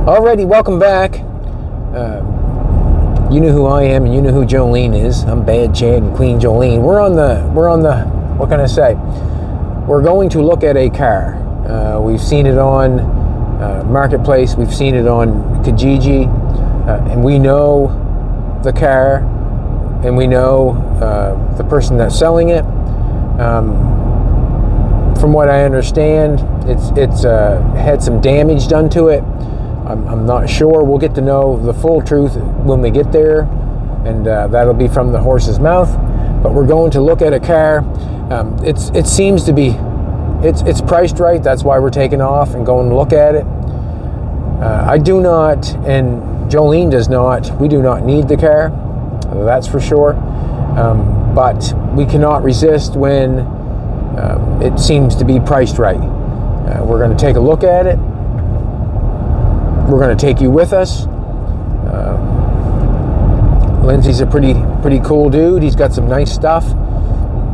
Alrighty, welcome back. You know who I am and you know who Jolene is. I'm Bad Chad and Queen Jolene. We're on the, what can I say? We're going to look at a car. We've seen it on Marketplace. We've seen it on Kijiji. And we know the car. And we know the person that's selling it. From what I understand, it's had some damage done to it. I'm not sure. We'll get to know the full truth when we get there, and that'll be from the horse's mouth. But we're going to look at a car. It seems to be, it's priced right. That's why we're taking off and going to look at it. I do not, and Jolene does not. We do not need the car. That's for sure. But we cannot resist when it seems to be priced right. We're going to take a look at it. We're going to take you with us. Lindsay's a pretty cool dude. He's got some nice stuff.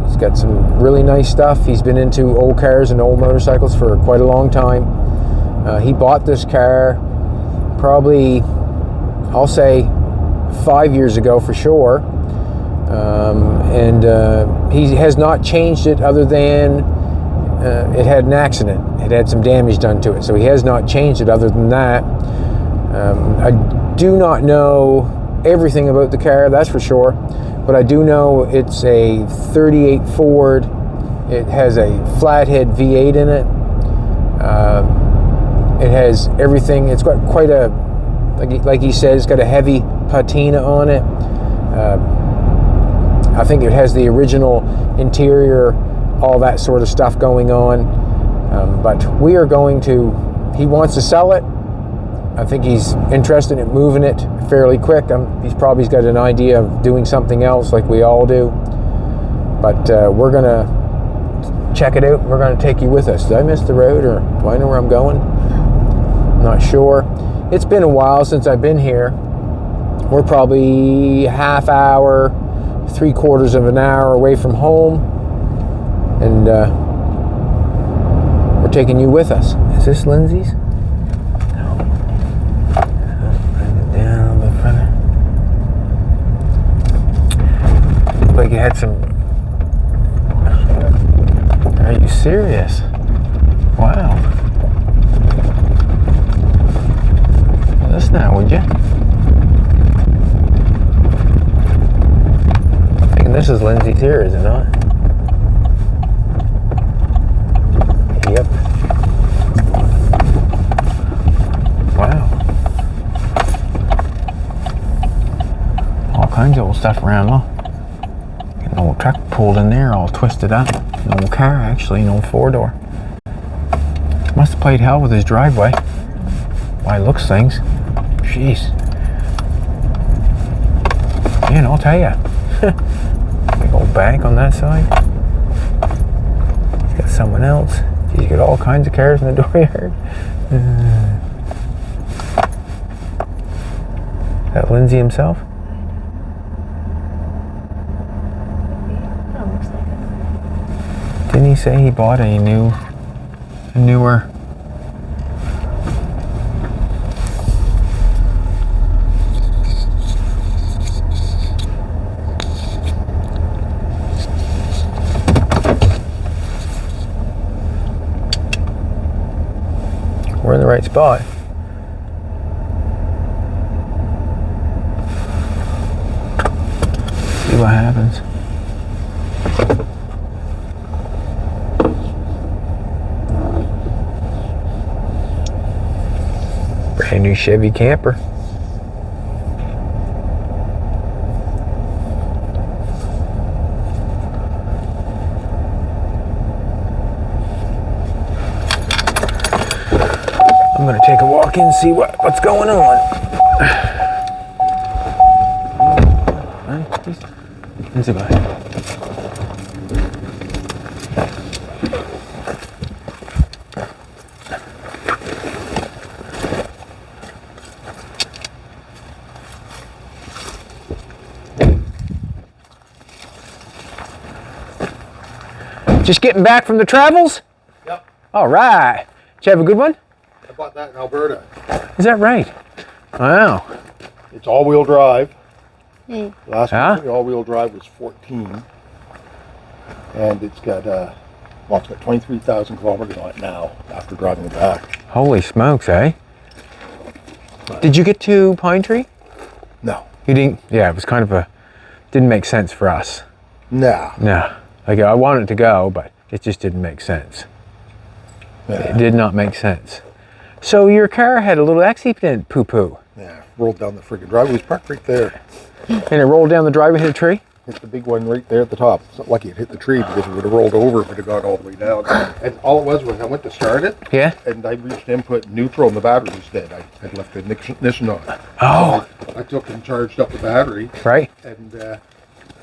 He's got some really nice stuff. He's been into old cars and old motorcycles for quite a long time. He bought this car probably, I'll say, 5 years ago for sure. And he has not changed it other than it had an accident. It had some damage done to it. So he has not changed it other than that. I do not know everything about the car, that's for sure. But I do know it's a 38 Ford. It has a flathead V8 in it. It has everything. It's got quite a, like he says, it's got a heavy patina on it. I think it has the original interior, all that sort of stuff going on. But we are going to, he wants to sell it. I think he's interested in moving it fairly quick. He's probably got an idea of doing something else like we all do. But we're going to check it out. We're going to take you with us. Did I miss the road, or do I know where I'm going? I'm not sure. It's been a while since I've been here. We're probably half hour, 3/4 of an hour away from home. And we're taking you with us. Is this Lindsay's? No. Down the front. Looked like you had some. Are you serious? Wow. Listen now, would you? I'm thinking this is Lindsay's here, is it not? Yep. Wow. All kinds of old stuff around, huh? An old truck pulled in there, all twisted up. An old car, actually, an old 4-door. Must have played hell with his driveway. Why, looks things. Jeez. Man, I'll tell ya. Big old bank on that side. He's got someone else. He's got all kinds of cars in the dooryard. Is that Lindsay himself? Yeah, looks like it. Didn't he say he bought a newer? We're in the right spot. See what happens. Brand new Chevy camper. I'm gonna take a walk in and see what's going on. Lindsay, bye. Just getting back from the travels? Yep. All right. Did you have a good one? Yep. bought that in Alberta. Is that right? Wow. It's all-wheel drive. Hey. Last Huh? week, the all-wheel drive was 14. And it's got, well, it's got 23,000 kilometers on it now, after driving it back. Holy smokes, eh? Did you get to Pine Tree? No. You didn't? Yeah, it was kind of didn't make sense for us. Nah. No. Like, I wanted to go, but it just didn't make sense. Yeah. It did not make sense. So your car had a little accident, poo-poo. Yeah, rolled down the friggin' driveway. It was parked right there. And it rolled down the driveway, hit a tree? Hit the big one right there at the top. It's not lucky it hit the tree because it would have rolled over if it had gone all the way down. And all it was I went to start it. Yeah. And I reached input neutral and the battery was dead. I had left the ignition on. Oh. So I took and charged up the battery. Right. And a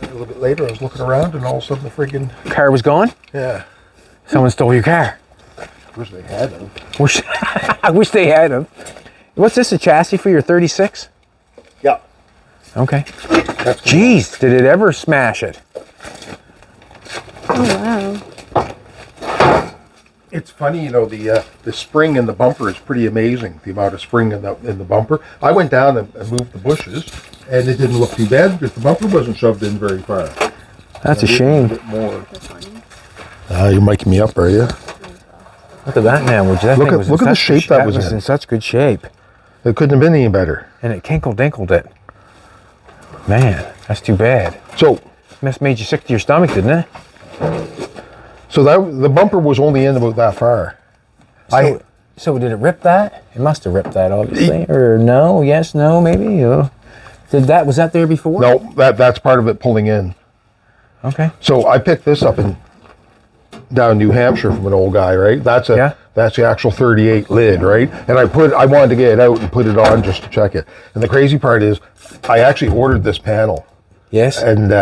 little bit later I was looking around and all of a sudden the friggin', Car was gone? yeah. Someone stole your car. I wish they had them. I wish they had them. What's this, a chassis for your 36? Yeah. Okay. That's Jeez, did it ever smash it? Oh, wow. It's funny, you know, the spring in the bumper is pretty amazing, the amount of spring in the bumper. I went down and moved the bushes, and it didn't look too bad because the bumper wasn't shoved in very far. That's a A shame. bit more. This one. You're miking me up, are you? Look at that now. That Look thing at- was in look at the such shape good- that was in. in such good shape. It couldn't have been any better. And it kinkle-dinkled it. Man, that's too bad. So, Must made you sick to your stomach, didn't it? the bumper was only in about that far. So did it rip that? It must have ripped that, obviously. Or no? Yes? No? Maybe? Was that there before? No, that's part of it pulling in. Okay. So I picked this up down in New Hampshire from an old guy, right? That's the actual 38 lid, right? And I wanted to get it out and put it on just to check it. And the crazy part is, I actually ordered this panel, Yes. and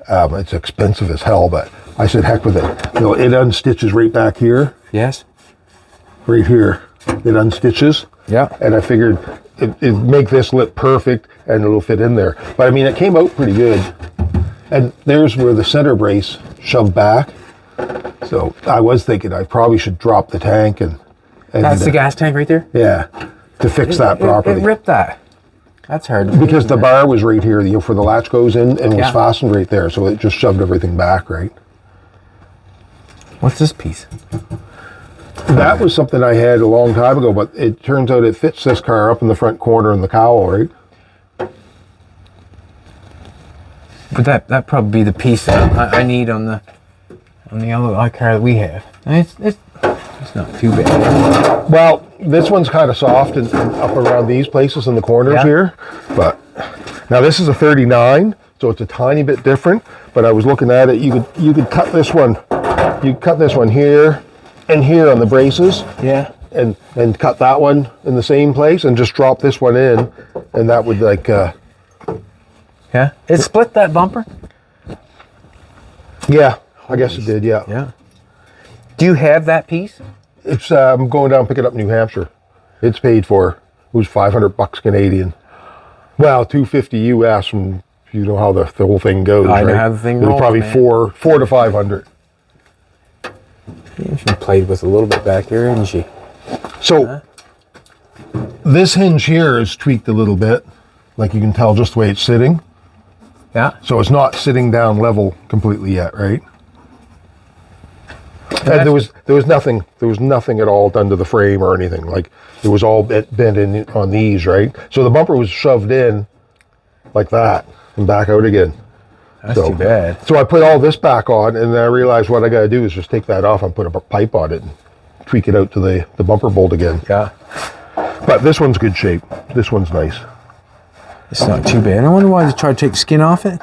it's expensive as hell, but I said, heck with it. It unstitches right back here, Yes. right here. It unstitches. Yeah. And I figured it'd make this lip perfect and it'll fit in there. But I mean, it came out pretty good. And there's where the center brace shoved back. So I was thinking I probably should drop the tank and That's the gas tank right there? yeah, to fix that properly. It ripped that. That's hard. to Because believe, the man. bar was right here, for the latch goes in and was Yeah. fastened right there. So it just shoved everything back, right? What's this piece? That was something I had a long time ago, but it turns out it fits this car up in the front corner in the cowl, right? But that probably be the piece that I need on the other car that we have. It's not too bad. Well, this one's kind of soft and up around these places in the corners Yeah. here. But now this is a 39, so it's a tiny bit different. But I was looking at it. You could cut this one. You cut this one here and here on the braces, Yeah. and cut that one in the same place, and just drop this one in, and that would Yeah. It split that bumper? yeah, I guess it did. Yeah. Yeah. Do you have that piece? It's I'm going down and pick it up in New Hampshire. It's paid for. It was $500 Canadian. Well, $250 US from, you know how the whole thing goes. I know right? how the thing It was rolls, probably man. four to 500. Yeah, she played with a little bit back here, didn't she? So this hinge here is tweaked a little bit, like you can tell just the way it's sitting. Yeah. So it's not sitting down level completely yet, right? And there was nothing at all done to the frame or anything. Like it was all bent in on these, right? So the bumper was shoved in like that and back out again. That's too bad. So I put all this back on, and then I realized what I got to do is just take that off and put a pipe on it and tweak it out to the bumper bolt again. Yeah. But this one's good shape. This one's nice. It's not too bad. I wonder why they tried to take the skin off it.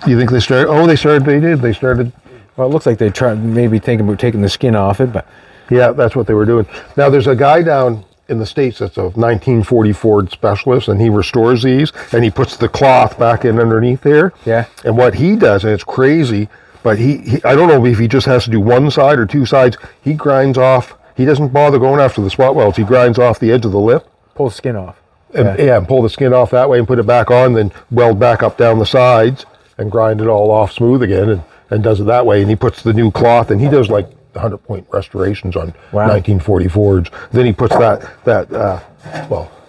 You think they started? Oh, they did. They started. Well, it looks like they tried maybe thinking about taking the skin off it, but Yeah, that's what they were doing. Now, there's a guy down in the States that's a 1940 Ford specialist, and he restores these, and he puts the cloth back in underneath there. Yeah. And what he does, and it's crazy, but he I don't know if he just has to do one side or two sides. He grinds off. He doesn't bother going after the spot welds. He grinds off the edge of the lip. pull the skin off. And, and pull the skin off that way and put it back on, then weld back up down the sides and grind it all off smooth again, and does it that way. And he puts the new cloth, and he does like the 100-point restorations on Wow. 1940 Fords. Then he puts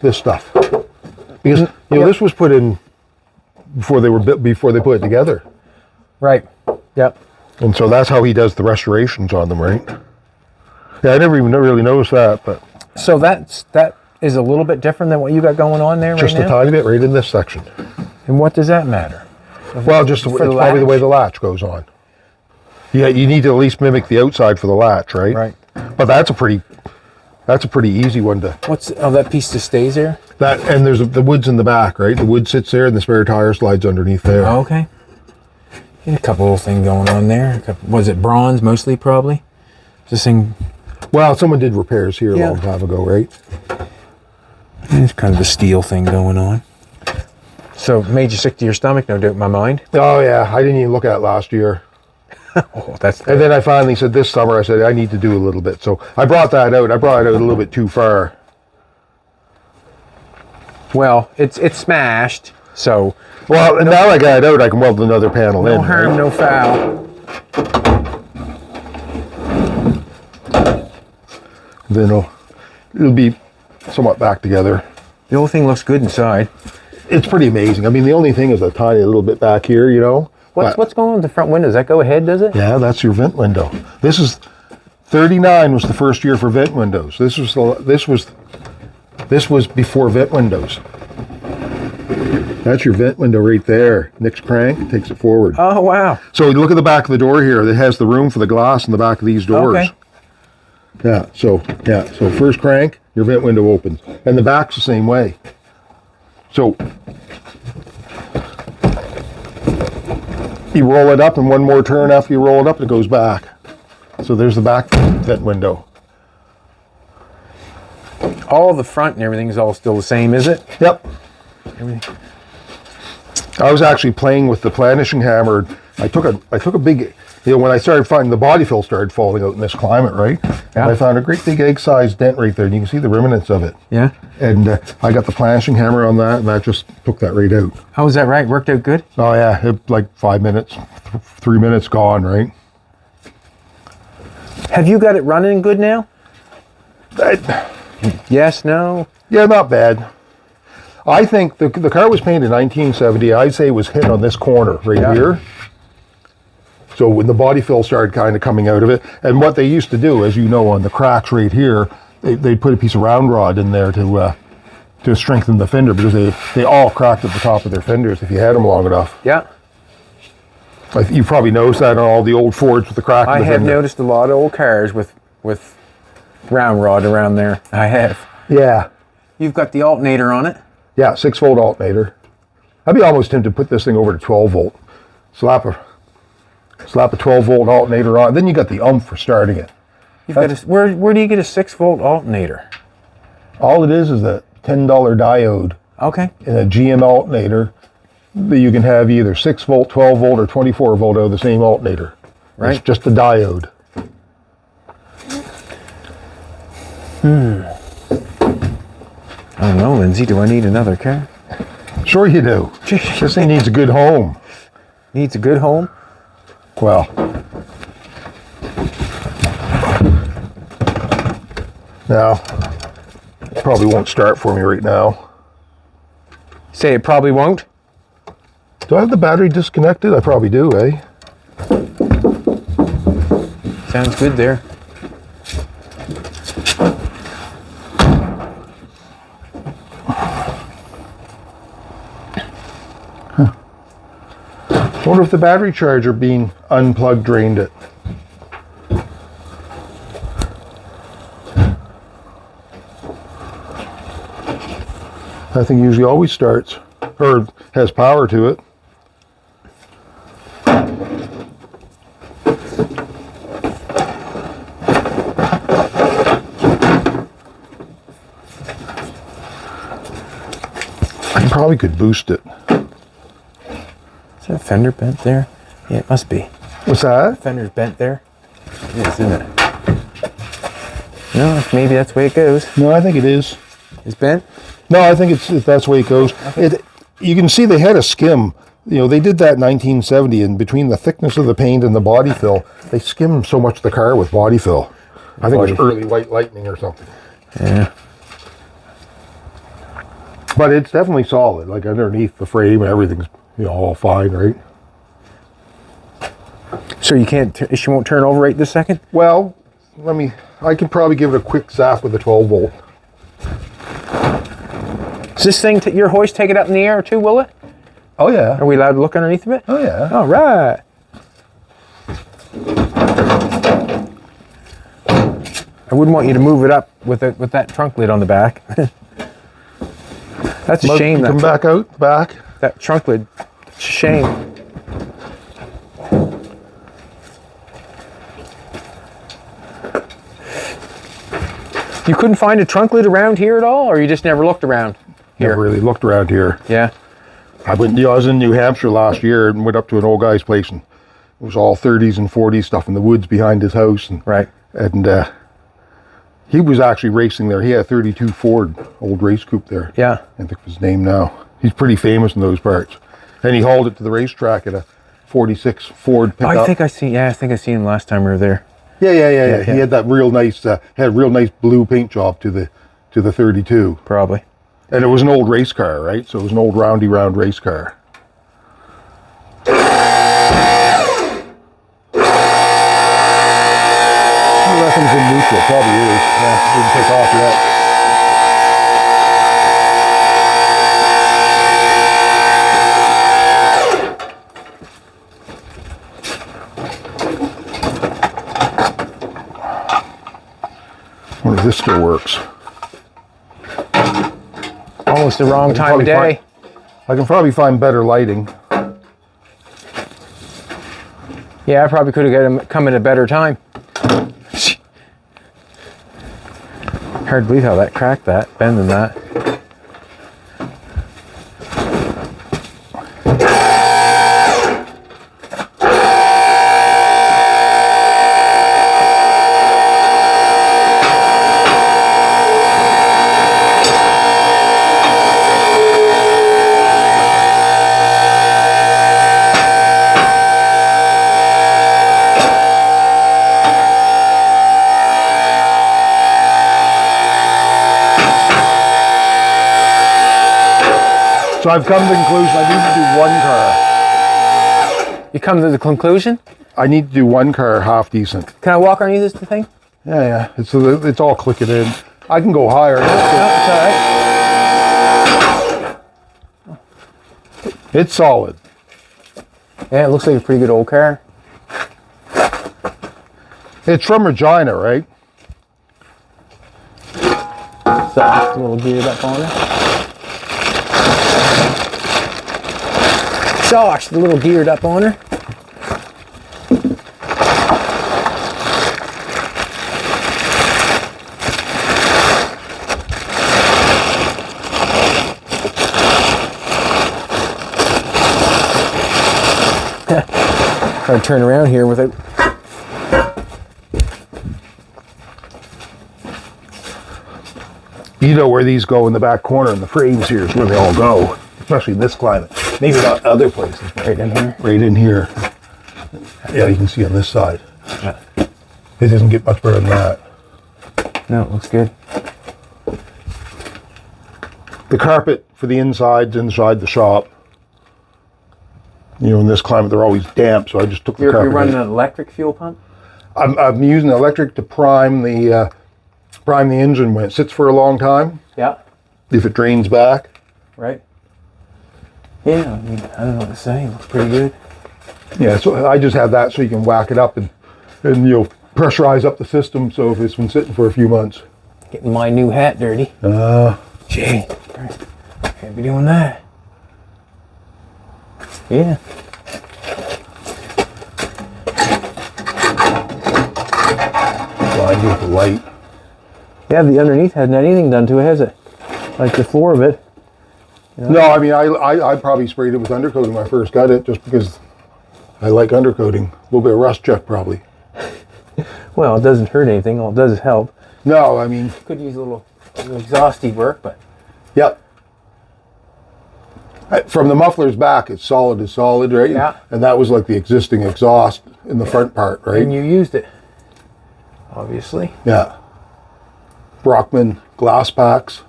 this stuff. Because, this was put in before they were before they put it together. Right. Yep. And so that's how he does the restorations on them, right? Yeah, I never even really noticed that, but So that is a little bit different than what you got going on there just right a now? tiny bit right in this section. And what does that matter? Well, just it's For the probably the way latch? the latch goes on. Yeah, you need to at least mimic the outside for the latch, right? Right. But that's a pretty easy one to. That piece just stays there? That and there's the wood's in the back, right? The wood sits there, and the spare tire slides underneath there. Oh, okay. Get a couple little things going on there. Was it bronze mostly, probably? This thing. Well, someone did repairs here a long time ago, right? It's kind of a steel thing going on. So made you sick to your stomach, no doubt in my mind. Oh yeah, I didn't even look at it last year. Oh, that's. And then I finally said this summer, I said I need to do a little bit. So I brought that out. I brought it out a little bit too far. Well, it's smashed. So Well, and now I got it out, I can weld another panel no in. harm, right? no foul. Then it'll be somewhat back together. The whole thing looks good inside. It's pretty amazing. I mean, the only thing is a tiny little bit back here, What's going on with the front window? Does that go ahead? Does it? Yeah, that's your vent window. This is 39 was the first year for vent windows. This was before vent windows. That's your vent window right there. Next crank takes it forward. Oh wow. So you look at the back of the door here. It has the room for the glass in the back of these doors. Okay. So first crank, your vent window opens, and the back's the same way. So you roll it up, and one more turn after you roll it up, it goes back. So there's the back vent window. All the front and everything is all still the same, is it? Yep. Everything. I was actually playing with the planishing hammer. I took a big, when I started finding the body fill started falling out in this climate, right? Yeah. And I found a great big egg-sized dent right there, and you can see the remnants of it. Yeah. And I got the planishing hammer on that, and that just took that right out. Oh, is that right? Worked out good? Oh yeah, like 5 minutes, 3 minutes gone, right? Have you got it running good now? Yes, no? Yeah, not bad. I think the car was painted in 1970. I'd say it was hit on this corner right here. So when the body fill started kind of coming out of it, and what they used to do, as you know, on the cracks right here, they'd put a piece of round rod in there to strengthen the fender, because they all cracked at the top of their fenders if you had them long enough. Yeah. You probably noticed that on all the old Fords with the crack in I the have fender. noticed a lot of old cars with round rod around there. I have. Yeah. You've got the alternator on it. Yeah, 6-volt alternator. I'd be almost tempted to put this thing over to 12 volt. Slap a 12 volt alternator on. Then you got the oomph for starting it. Where do you get a 6-volt alternator? All it is a $10 diode Okay. and a GM alternator that you can have either 6 volt, 12 volt, or 24 volt out of the same alternator. Right. It's just a diode. I don't know, Lindsay. Do I need another car? Sure you do. This thing needs a good home. Needs a good home? Well, now, it probably won't start for me right now. Say it probably won't. Do I have the battery disconnected? I probably do, eh? Sounds good there. I wonder if the battery charger being unplugged drained it. That thing usually always starts, or has power to it. I probably could boost it. Is that fender bent there? Yeah, it must be. What's that? Fender's bent there. It is, isn't it? No, maybe that's the way it goes. No, I think it is. It's bent? No, I think that's the way it goes. You can see they had a skim You know, they did that in 1970, and between the thickness of the paint and the body fill, they skimmed so much the car with body fill. I think it was early white lightning or something. Yeah. But it's definitely solid. Like underneath the frame, everything's, you know, all fine, right? So you can't, she won't turn over right this second? Well, I could probably give it a quick zap with a 12 volt. Does this thing, your hoist, take it up in the air too, will it? Oh yeah. Are we allowed to look underneath of it? Oh yeah. All right. I wouldn't want you to move it up with that trunk lid on the back. That's a shame. Come back out, back. That trunk lid, it's a shame. You couldn't find a trunk lid around here at all, or you just never looked around here? Never really looked around here. Yeah. I was in New Hampshire last year and went up to an old guy's place, and it was all 30s and 40s stuff in the woods behind his house. And, right. And he was actually racing there. He had a 32 Ford, old race coupe there. Yeah. I think it's his name now. He's pretty famous in those parts. And he hauled it to the racetrack at a 46 Ford pickup. I think I seen him last time we were there. Yeah. He had that real nice, blue paint job to the 32. Probably. And it was an old race car, right? So it was an old roundy round race car. Nothing's in neutral, probably is. Yeah, didn't take off yet. I wonder if this still works. Almost the wrong time of day. I can probably find better lighting. Yeah, I probably could have come at a better time. Hard to believe how that cracked that, bending that. So I've come to the conclusion I need to do one car. You come to the conclusion? I need to do one car half decent. Can I walk underneath this thing? Yeah. It's all clicking in. I can go higher. It's all right. It's solid. Yeah, it looks like a pretty good old car. It's from Regina, right? Soft, a little geared up on it. Gosh, a little geared up on her. Try to turn around here without. You know where these go in the back corner, and the frames here is where they all go, especially in this climate. Maybe not other places, but Right in here. right in here. Yeah, you can see on this side. Yeah. It doesn't get much better than that. No, it looks good. The carpet for the insides inside the shop. You know, in this climate, they're always damp, so I just took the carpet. You're running an electric fuel pump? I'm using electric to prime the engine when it sits for a long time. Yeah. If it drains back. Right. Yeah, I mean, I don't know what to say. It looks pretty good. Yeah, so I just have that so you can whack it up and pressurize up the system. So if it's been sitting for a few months. Getting my new hat dirty. Gee, can't be doing that. Yeah. Blind with the light. Yeah, the underneath hasn't had anything done to it, has it? Like the floor of it. You know? No, I mean, I probably sprayed it with undercoating when I first got it, just because I like undercoating. A little bit of rust check, probably. Well, it doesn't hurt anything. All it does is help. No, I mean... Could use a little exhausty work, but... Yep. From the muffler's back, it's solid as solid, right? Yeah. And that was like the existing exhaust in the front part, right? And you used it, obviously. Yeah. Brockman glass packs.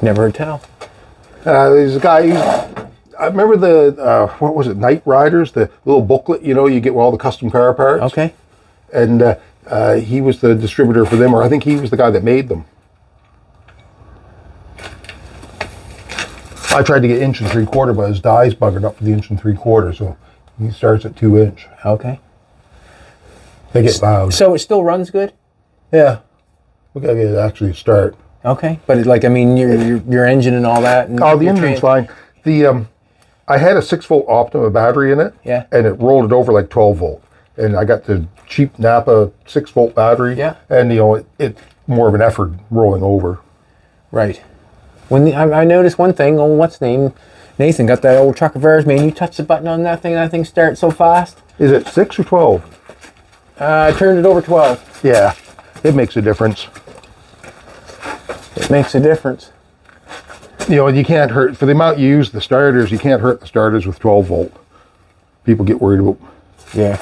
Never heard tell. There's a guy, I remember the, what was it, Night Riders, the little booklet, you know, you get all the custom car parts. Okay. And he was the distributor for them, or I think he was the guy that made them. I tried to get 1 3/4, but his die's buggered up for the 1 3/4, so he starts at 2 inch. Okay. They get loud. So it still runs good? Yeah. We gotta get it actually start. Okay. But like, I mean, your engine and all that. And Oh, the engine's fine. The I had a 6-volt Optima battery in it. Yeah. And it rolled it over like 12 volt. And I got the cheap Napa 6-volt battery. Yeah. And you know, it's more of an effort rolling over. Right. I noticed one thing. Oh, what's his name? Nathan got that old truck of ours, man. You touch the button on that thing starts so fast. Is it 6 or 12? I turned it over 12. Yeah. It makes a difference. It makes a difference. You know, you can't hurt, for the amount you use the starters, you can't hurt the starters with 12 volt. People get worried about. Yeah.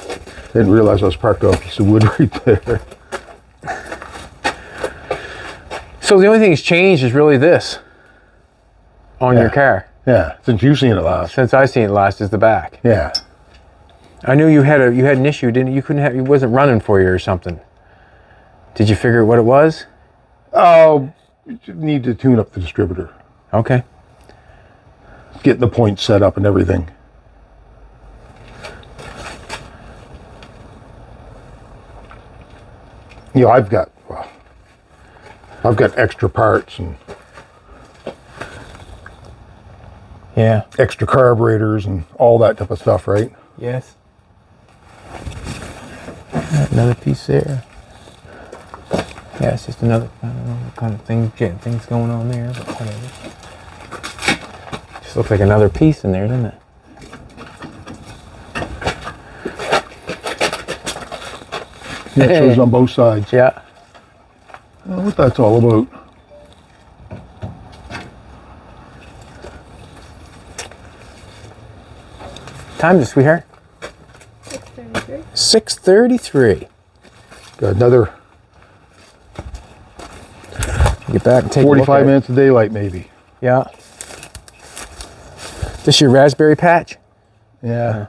Didn't realize I was parked on a piece of wood right there. So the only thing that's changed is really this on your car. Yeah, since you've seen it last. Since I've seen it last is the back. Yeah. I knew you had an issue, didn't you? It wasn't running for you or something. Did you figure out what it was? Oh, you need to tune up the distributor. Okay. Get the points set up and everything. You know, I've got extra parts and Yeah. extra carburetors and all that type of stuff, right? Yes. Another piece there. Yeah, it's just another, I don't know what kind of thing, getting things going on there, but whatever. Just looks like another piece in there, doesn't it? Yeah, it shows on both sides. Yeah. I don't know what that's all about. Time is, sweetheart? 6:33. 6:33. Got another Get back and take a look 45 at it. minutes of daylight, maybe. Yeah. This your raspberry patch? Yeah.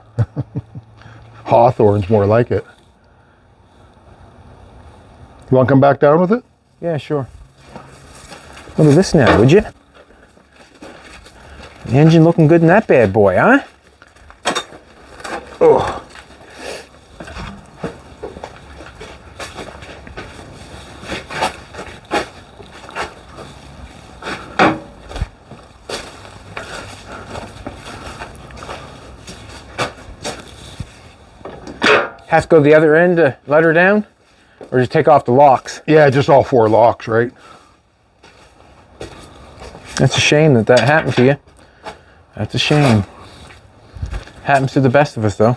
Hawthorne's more like it. You want to come back down with it? Yeah, sure. Look at this now, would you? The engine looking good in that bad boy, huh? Oh. Have to go to the other end to let her down? Or just take off the locks? Yeah, just all 4 locks, right? That's a shame that happened to you. That's a shame. Happens to the best of us, though.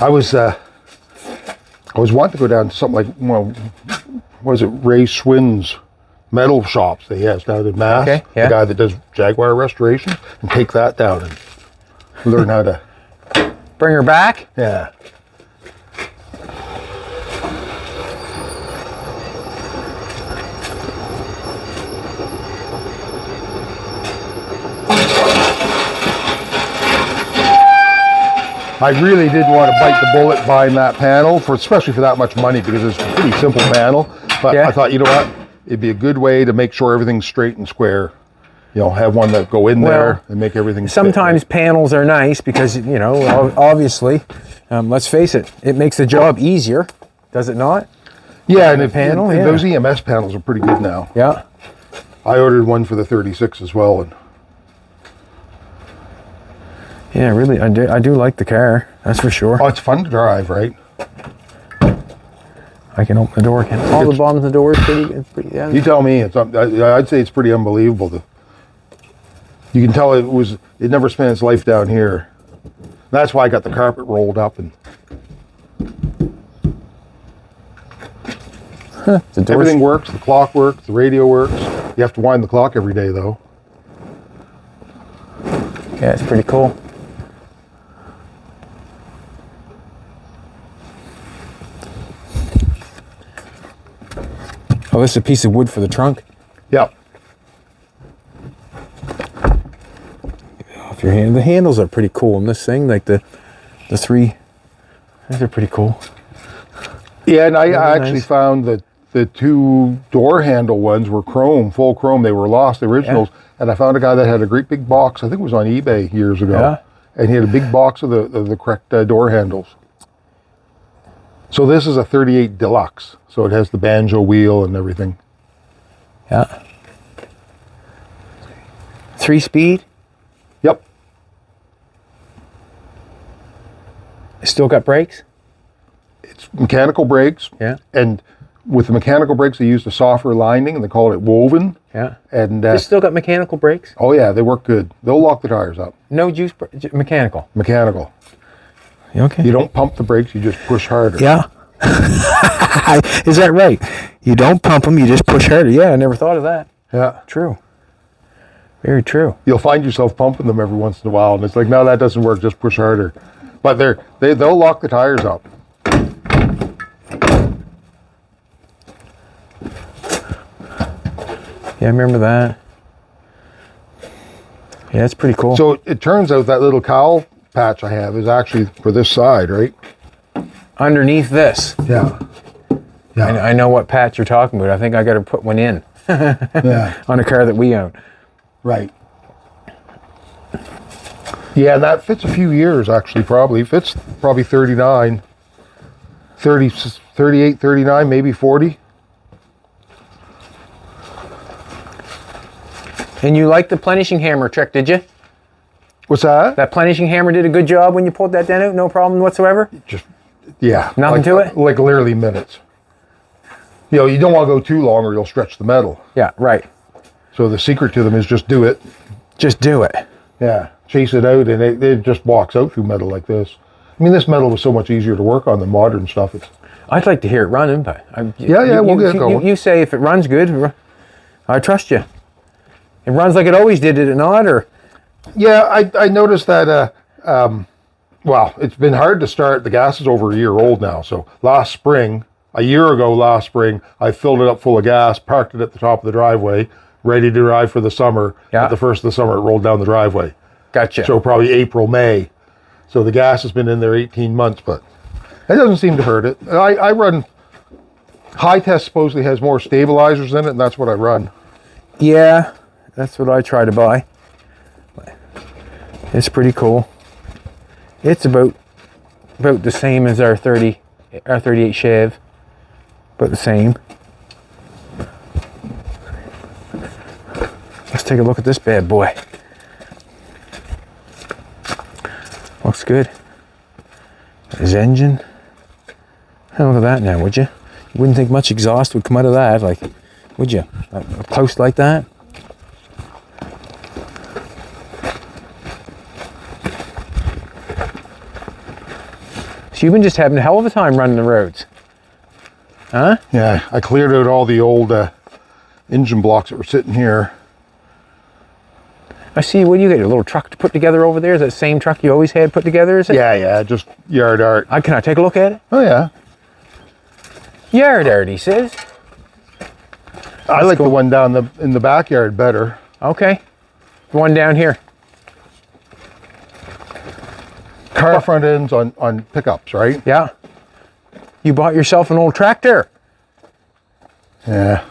I was wanting to go down to something like, well, what is it, Ray Swin's metal shops that he has down in Mass. Okay, yeah. The guy that does Jaguar restoration, and take that down and learn how to. Bring her back? Yeah. I really did want to bite the bullet buying that panel, especially for that much money, because it's a pretty simple panel. But Yeah. I thought, you know what, it'd be a good way to make sure everything's straight and square. You know, have one that go in there and make everything fit Sometimes panels are nice because, you know, obviously, let's face it, it makes the job easier, does it not? Yeah, and those EMS panels are pretty good now. Yeah. I ordered one for the 36 as well, and Yeah, really, I do like the car, that's for sure. oh, it's fun to drive, right? I can open the door, can all the bottoms of the doors pretty yeah. You tell me. I'd say it's pretty unbelievable. You can tell it never spent its life down here. That's why I got the carpet rolled up and. The doors. Everything works. The clock works. The radio works. You have to wind the clock every day, though. Yeah, it's pretty cool. Oh, this is a piece of wood for the trunk. Yep. Off your hand. The handles are pretty cool in this thing. Like the three. These are pretty cool. Yeah, and I actually nice. found that the 2 door handle ones were chrome, full chrome. They were lost, the originals. Yeah. And I found a guy that had a great big box. I think it was on eBay years ago. Yeah. And he had a big box of the correct door handles. So this is a 38 Deluxe. So it has the banjo wheel and everything. Yeah. 3-speed. Yep. Still got brakes. It's mechanical brakes. Yeah. And with the mechanical brakes, they used a softer lining, and they call it woven. Yeah. And It's still got mechanical brakes. oh yeah, they work good. They'll lock the tires up. No juice. Mechanical. Mechanical. Okay. You don't pump the brakes; you just push harder. Yeah. Is that right? You don't pump them, you just push harder. Yeah, I never thought of that. Yeah. True. Very true. You'll find yourself pumping them every once in a while, and it's like, no, that doesn't work. Just push harder. But they'll lock the tires up. Yeah, I remember that. Yeah, it's pretty cool. So it turns out that little cowl patch I have is actually for this side, right? Underneath this, Yeah. Yeah. I know what patch you're talking about. I think I got to put one in Yeah. on a car that we own. Right. Yeah, and that fits a few years, actually, probably. Fits probably 39, 30, 38, 39, maybe 40. And you liked the plenishing hammer trick, did you? What's that? That plenishing hammer did a good job when you pulled that dent out, no problem whatsoever? Just, yeah. Nothing to it? Like literally minutes. You know, you don't want to go too long or you'll stretch the metal. Yeah, right. So the secret to them is just do it. Just do it. Yeah. Chase it out and it just walks out through metal like this. I mean, this metal was so much easier to work on than modern stuff. I'd like to hear it running, but... We'll get it going. You say if it runs good, I trust you. It runs like it always did it not, or... Yeah, I noticed that, well, it's been hard to start. The gas is over a year old now. So a year ago last spring, I filled it up full of gas, parked it at the top of the driveway, ready to drive for the summer. Yeah. At the first of the summer, it rolled down the driveway. Gotcha. So probably April, May. So the gas has been in there 18 months, but it doesn't seem to hurt it. I run, High Test supposedly has more stabilizers in it, and that's what I run. Yeah, that's what I try to buy. It's pretty cool. It's about the same as our 38 Chev. About the same. Let's take a look at this bad boy. Looks good. His engine. Look at that now, would you? You wouldn't think much exhaust would come out of that, like, would you? Up close like that? So you've been just having a hell of a time running the roads. Huh? Yeah, I cleared out all the old engine blocks that were sitting here. I see, what do you got, a little truck to put together over there? Is that the same truck you always had put together, is it? Yeah, just yard art. Can I take a look at it? Oh yeah. Yard art, he says. I like the one down in the backyard better. Okay. The one down here. Car front ends on pickups, right? Yeah. You bought yourself an old tractor. Yeah.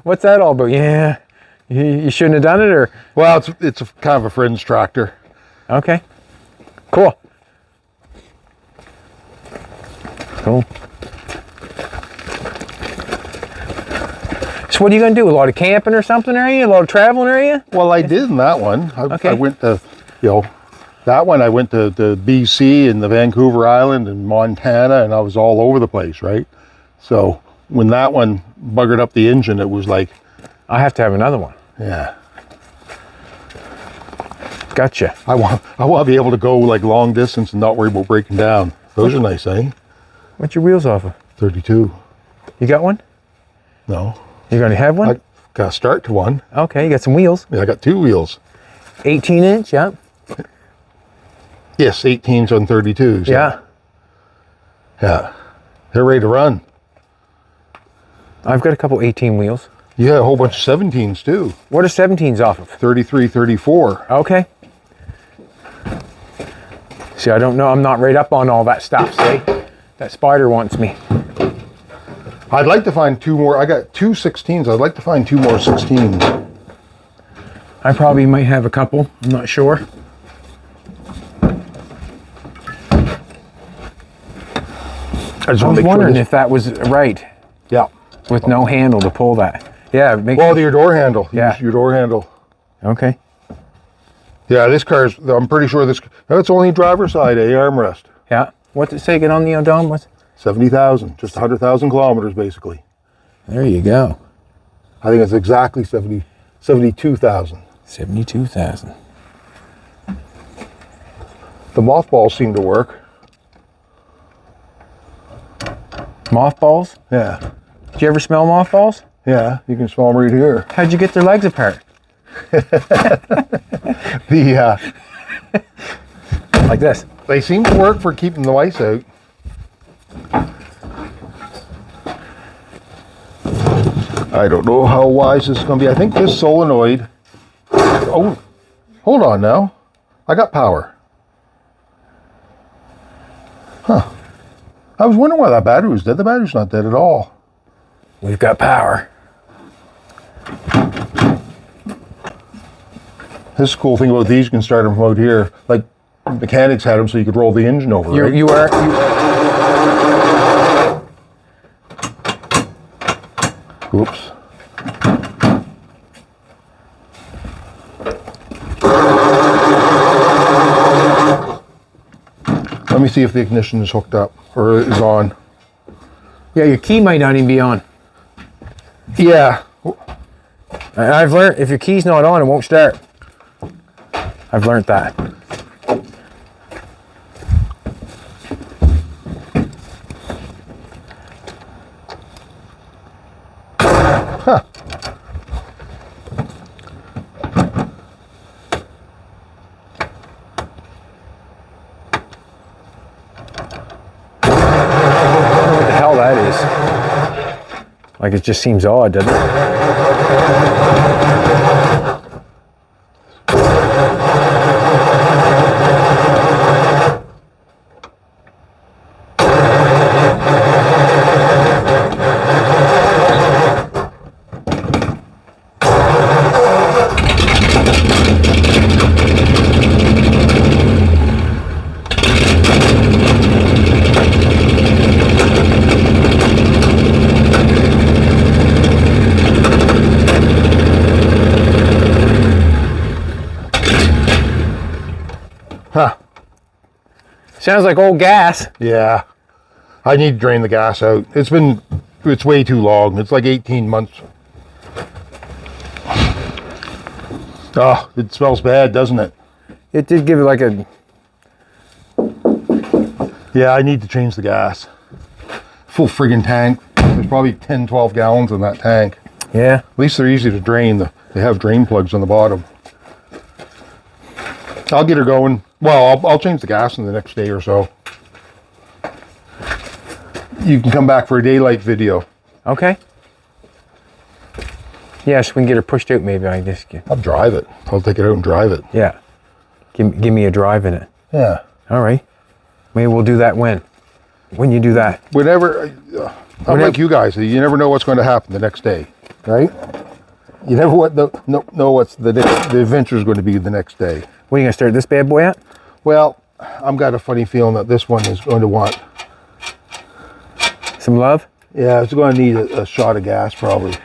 What's that all about? Yeah. You shouldn't have done it, or? Well, it's a kind of a friend's tractor. Okay. Cool. Cool. So what are you going to do? A lot of camping or something, are you? A lot of traveling, are you? Well, I did in that one. Okay. I went to, that one I went to BC and the Vancouver Island and Montana, and I was all over the place, right? So when that one buggered up the engine, it was like... I have to have another one. Yeah. Gotcha. I want to be able to go like long distance and not worry about breaking down. Those are nice, eh? What's your wheels off of? 32. You got one? No. You're going to have one? I got to start to one. Okay, you got some wheels. Yeah, I got 2 wheels. 18-inch, yeah. Yes, 18s on 32s. Yeah. Yeah. They're ready to run. I've got a couple 18 wheels. You had a whole bunch of 17s too. What are 17s off of? 33, 34. Okay. See, I don't know. I'm not right up on all that stuff, see? That spider wants me. I'd like to find 2 more. I got 2 16s. I'd like to find 2 more 16s. I probably might have a couple. I'm not sure. I was wondering if that was right. Yeah. With no handle to pull that. Yeah. Well, your door handle. Yeah. Use your door handle. Okay. Yeah, this car's, I'm pretty sure this, it's only driver's side, armrest. Yeah. What's it say again on the odometer? 70,000, just 100,000 kilometers basically. There you go. I think it's exactly 72,000. 72,000. The mothballs seem to work. Mothballs? Yeah. Did you ever smell mothballs? Yeah, you can smell them right here. How'd you get their legs apart? Like this. They seem to work for keeping the lice out. I don't know how wise this is going to be. I think this solenoid... Oh, hold on now. I got power. Huh. I was wondering why that battery was dead. The battery's not dead at all. We've got power. This is the cool thing about these. You can start them from out here. Like mechanics had them so you could roll the engine over, right? You are... Oops. Let me see if the ignition is hooked up or is on. Yeah, your key might not even be on. Yeah. I've learned if your key's not on, it won't start. I've learned that. Huh. What the hell that is? Like it just seems odd, doesn't it? Huh. Sounds like old gas. Yeah. I need to drain the gas out. It's way too long. It's like 18 months. Oh, it smells bad, doesn't it? It did give it like a... Yeah, I need to change the gas. Full friggin' tank. There's probably 10, 12 gallons in that tank. Yeah. At least they're easy to drain. They have drain plugs on the bottom. I'll get her going. Well, I'll change the gas in the next day or so. You can come back for a daylight video. Okay. Yes, we can get her pushed out maybe. I just get... I'll drive it. I'll take it out and drive it. Yeah. Give me a drive in it. Yeah. All right. Maybe we'll do that when? When you do that? Whenever, I'm like you guys. You never know what's going to happen the next day, right? You never know what's the adventure is going to be the next day. When are you going to start this bad boy at? Well, I've got a funny feeling that this one is going to want... Some love? Yeah, it's going to need a shot of gas probably.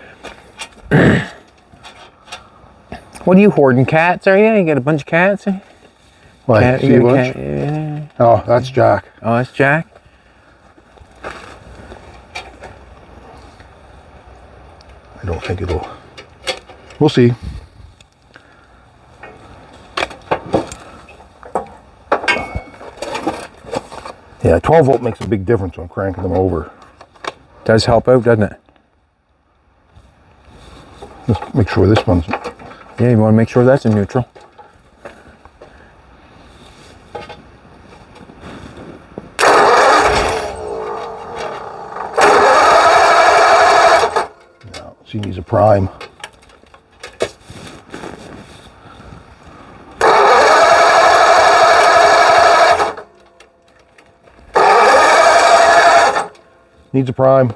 What are you hoarding? Cats, are you? You got a bunch of cats? Why? Cat, See you a got a bunch? cat, yeah. Oh, that's Jack. Oh, that's Jack? I don't think it'll... We'll see. Yeah, 12 volt makes a big difference when cranking them over. Does help out, doesn't it? Just make sure this one's... Yeah, you want to make sure that's in neutral. No, she needs a prime. Needs a prime.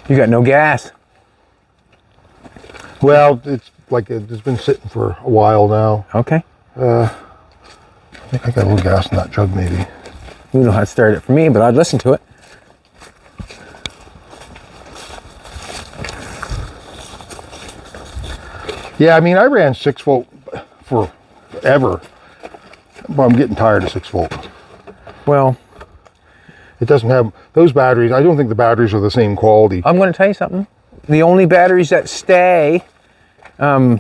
You got no gas. Well, it's like it's been sitting for a while now. Okay. I think I got a little gas in that jug, maybe. You know how to start it for me, but I'd listen to it. Yeah, I mean, I ran 6 volt forever, but I'm getting tired of 6 volt. Well, It doesn't have those batteries. I don't think the batteries are the same quality. I'm going to tell you something. The only batteries that stay at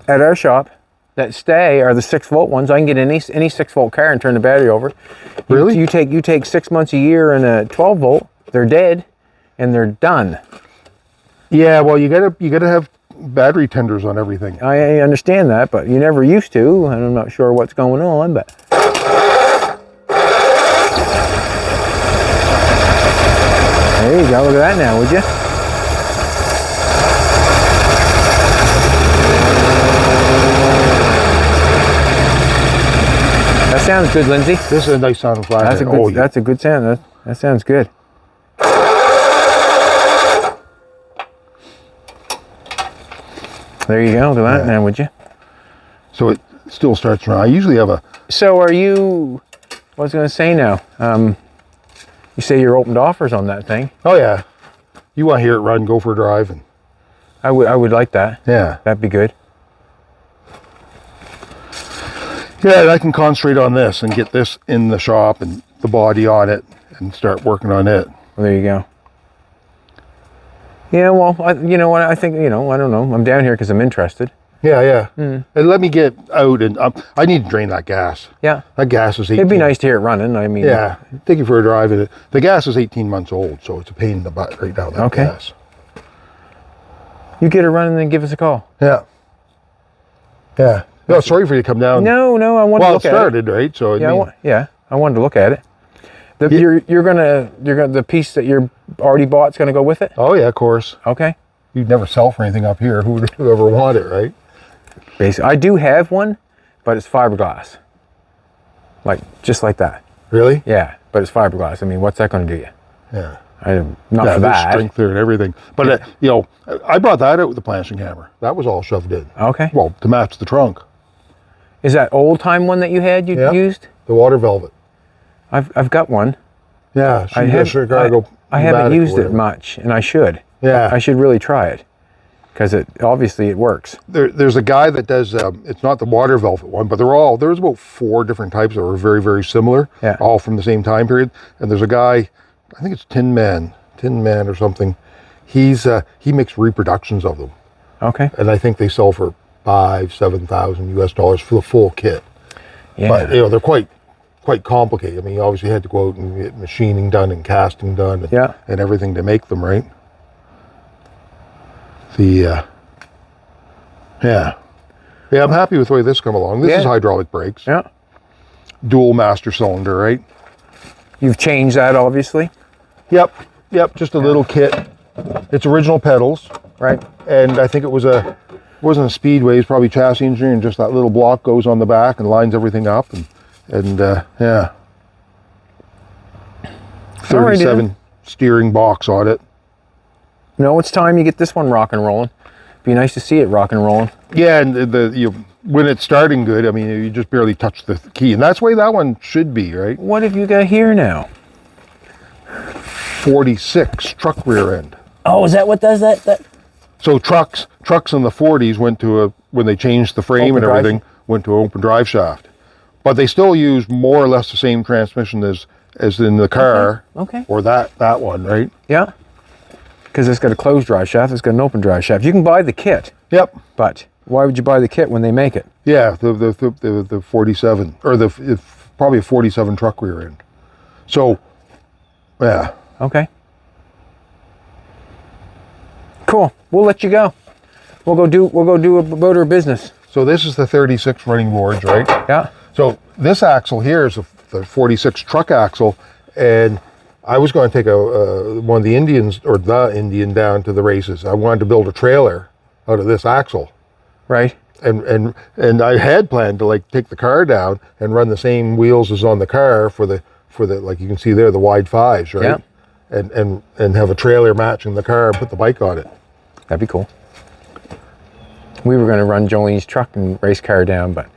our shop that stay are the 6 volt ones. I can get any 6 volt car and turn the battery over. Really? You take 6 months a year and a 12 volt. They're dead, and they're done. Yeah, well, you gotta have battery tenders on everything. I understand that, but you never used to, and I'm not sure what's going on. But there you go. Look at that now, would you? That sounds good, Lindsay. This is a nice sounding flash. That's a good. That's a good sound. That sounds good. There you go. Look at that now, would you? So it still starts around. I usually have a... So are you? What was I going to say now? You say you're open to offers on that thing. Oh, yeah. You want to hear it run, go for a drive. And I would like that. yeah. That'd be good. Yeah, and I can concentrate on this and get this in the shop and the body on it and start working on it. Well, there you go. Yeah, well, you know what? I think, I don't know. I'm down here because I'm interested. Yeah, yeah. And let me get out and I need to drain that gas. Yeah. That gas is 18. It'd be nice to hear it running. I mean. Yeah, take you for a drive in it. The gas is 18 months old, so it's a pain in the butt right now, that Okay. gas. You get it running, then give us a call. Yeah. Yeah. No, sorry for you to come down. No, I wanted to Well, it look at it. started, right? So, I wanted to look at it. You're gonna the piece that you're already bought's gonna go with it. Oh, yeah, of course. Okay. You'd never sell for anything up here. Who would ever want it, right? Basically, I do have one, but it's fiberglass. Just like that. Really? Yeah, but it's fiberglass. I mean, what's that going to do you? Yeah. Not for there's that. strength there and everything. But, I brought that out with the planching hammer. That was all shoved in. Okay. Well, to match the trunk. Is that old time one that you had used? The water velvet. I've got one. Yeah. I haven't used it much, and I should. Yeah. I should really try it, because obviously it works. There's a guy that does, it's not the water velvet one, but there's about 4 different types that are very, very similar, all from the same time period. And there's a guy, I think it's Tin Man or something. He makes reproductions of them. Okay. And I think they sell for $7,000 US for the full kit. Yeah. But, they're quite complicated. I mean, you obviously had to go out and get machining done and casting done and everything to make them, right? Yeah, I'm happy with the way this come along. This is hydraulic brakes. Yeah. Dual master cylinder, right? You've changed that, obviously. Yep. Just a little kit. It's original pedals, right? And I think it wasn't a Speedway. It's probably chassis engineering. Just that little block goes on the back and lines everything up, and 37 steering box on it. No, it's time you get this one rock and rolling. Be nice to see it rock and rolling. Yeah, and when it's starting good, I mean, you just barely touch the key, and that's the way that one should be, right? What have you got here now? 46 truck rear end. Oh, is that what does that? So trucks in the 40s went to when they changed the frame and everything, went to an open drive shaft, but they still use more or less the same transmission as in the car. Okay. Or that one, right? Yeah. Because it's got a closed drive shaft, it's got an open drive shaft. You can buy the kit. Yep. But Why would you buy the kit when they make it? Yeah, the 47 or probably a 47 truck we were in. So, yeah. Okay. Cool. We'll let you go. We'll go do a motor business. So this is the 36 running boards, right? Yeah. So this axle here is the 46 truck axle, and I was going to take one of the Indians or the Indian down to the races. I wanted to build a trailer out of this axle, Right. and I had planned to like take the car down and run the same wheels as on the car for the like you can see there, the wide fives, right? Yeah. And have a trailer matching the car and put the bike on it. That'd be cool. We were going to run Jolene's truck and race car down, but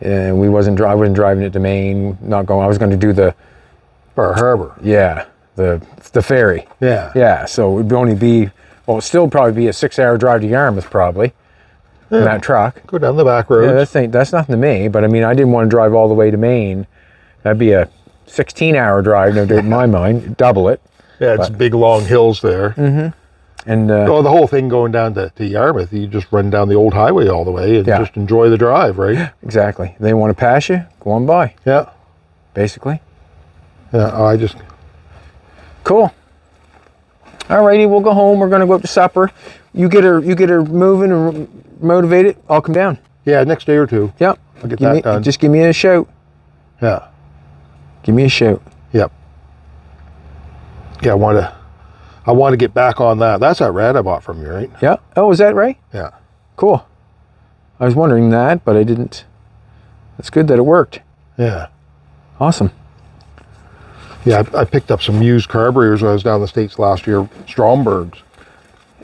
I wasn't driving it to Maine. Not going. I was going to do the Bar Harbor. Yeah, the ferry. Yeah. Yeah, so it would only be, well, it'd still probably be a 6-hour drive to Yarmouth probably, in that truck. Go down the back roads. Yeah, that's nothing to me, but I mean, I didn't want to drive all the way to Maine. That'd be a 16-hour drive, no doubt in my mind, double it. Yeah, it's big long hills there. Mm-hmm. And the whole thing going down to Yarmouth, you just run down the old highway all the way and just enjoy the drive, right? Exactly. They want to pass you, go on by. Yeah. Basically. Yeah, Cool. Alrighty, we'll go home. We're gonna go up to supper. You get her moving and motivated. I'll come down. Yeah, next day or two. Yep. I'll get that done. Just give me a shout. Yeah. Give me a shout. Yep. Yeah, I want to get back on that. That's that rat I bought from you, right? Yeah. Oh, is that right? Yeah. Cool. I was wondering that, but I didn't. It's good that it worked. Yeah. Awesome. Yeah, I picked up some used carburetors when I was down in the States last year, Stromberg's.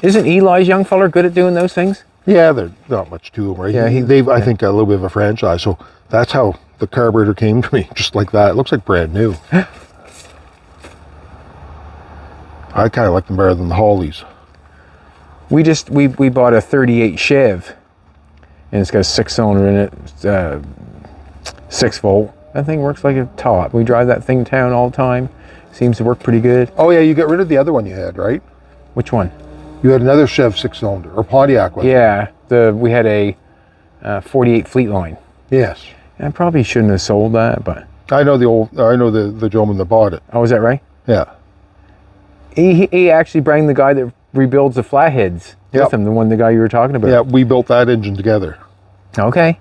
Isn't Eli's young feller good at doing those things? Yeah, there's not much to them, right? Yeah, they've I think, got a little bit of a franchise, so that's how the carburetor came to me, just like that. It looks like brand new. I kind of like them better than the Hollies. We bought a 38 Chev, and it's got a 6-cylinder in it, 6 volt. That thing works like a top. We drive that thing town all the time. Seems to work pretty good. Oh yeah, you got rid of the other one you had, right? Which one? You had another Chev 6-cylinder, or Pontiac one. Yeah, we had a 48 Fleetline. Yes. I probably shouldn't have sold that, but I know the gentleman that bought it. oh, is that right? Yeah. He actually brought the guy that rebuilds the flatheads with him, the guy you were talking about. Yeah, we built that engine together. Okay.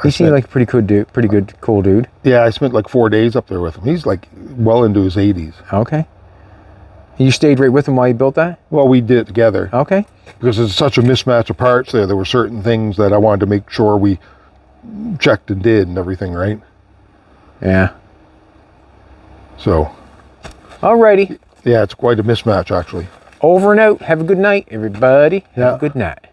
He seemed like a pretty good, cool dude. Yeah, I spent like 4 days up there with him. He's like well into his 80s. Okay. You stayed right with him while you built that? Well, we did it together. Okay. Because it's such a mismatch of parts there. There were certain things that I wanted to make sure we checked and did and everything, right? Yeah. So. Alrighty. Yeah, it's quite a mismatch, actually. Over and out. Have a good night, everybody. Yeah. Have a good night.